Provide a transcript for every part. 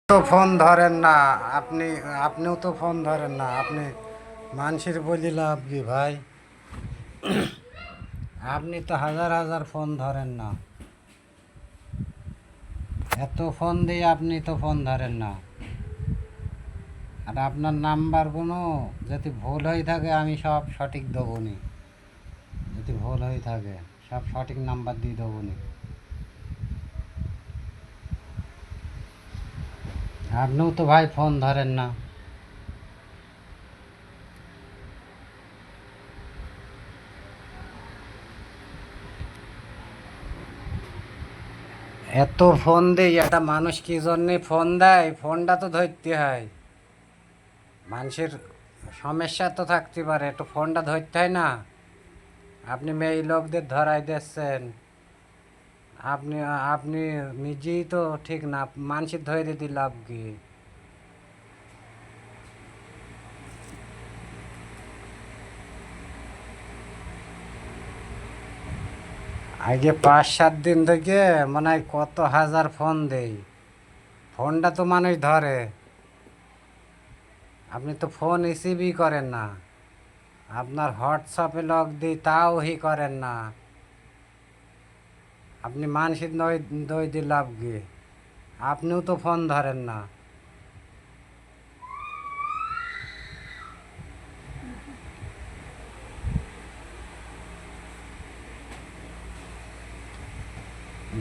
তো ফোন ধরেন না। আপনি আপনিও তো ফোন ধরেন না। আপনি মানুষের বলি লাভ কি ভাই? আপনি তো হাজার হাজার ফোন ধরেন না। এত ফোন দিয়ে আপনি তো ফোন ধরেন না। আর আপনার নাম্বারগুলো যদি ভুল হয়ে থাকে আমি সব সঠিক দেবো নি। যদি ভুল হয়ে থাকে সব সঠিক নাম্বার দিয়ে দেবো নি। আপনিও তো ভাই ফোন ধরেন না। এত ফোন দেই একটা মানুষ কি জন্যে ফোন দেয়? ফোনটা তো ধরতে হয়। মানুষের সমস্যা তো থাকতে পারে, একটু ফোনটা ধরতে হয় না? আপনি মেয়ে লোকদের ধরাই দিচ্ছেন। আপনি আপনি নিজেই তো ঠিক না, মানুষের ধরে দিতে লাভ কি? আগে 5-7 দিন থেকে মনে হয় কত হাজার ফোন দেই, ফোনটা তো মানুষ ধরে। আপনি তো ফোন রিসিভই করেন না। আপনার হোয়াটসঅ্যাপে লক দিই তাও করেন না। আপনি মানুষের দই দিয়ে লাভ কি? আপনিও তো ফোন ধরেন না।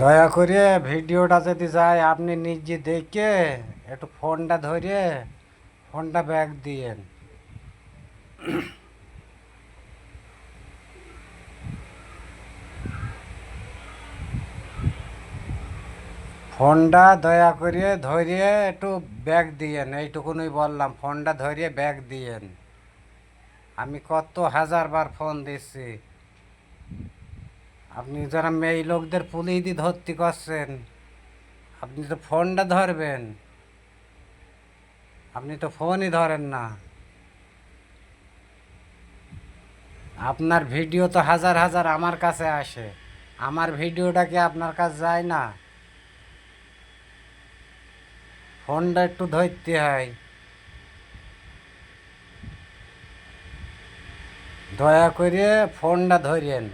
দয়া করে ভিডিওটা যদি যায় আপনি নিজে দেখে একটু ফোনটা ধরে ফোনটা ব্যাক দিয়েন। ফোনটা দয়া করে ধরিয়ে একটু ব্যাগ দিয়েন, এইটুকুনই বললাম। ফোনটা ধরিয়ে ব্যাগ দিয়েন। আমি কত হাজার বার ফোন দিচ্ছি। আপনি যারা মেয়ে লোকদের পুলিশ দিয়ে ধরতে করছেন, আপনি তো ফোনটা ধরবেন। আপনি তো ফোনই ধরেন না। আপনার ভিডিও তো হাজার হাজার আমার কাছে আসে, আমার ভিডিওটা কি আপনার কাছে যায় না? ফোনটা একটু ধরতে হয়। দয়া করে ফোনটা ধরেন।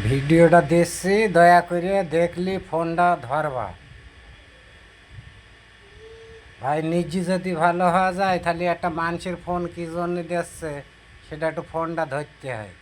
ভিডিওটা দিচ্ছি, দয়া করে দেখলি ফোনটা ধরবা। ভাই নিজে যদি ভালো হওয়া যায় তাহলে একটা মানুষের ফোন কী জন্য দিচ্ছে সেটা একটু ফোনটা ধরতে হয়।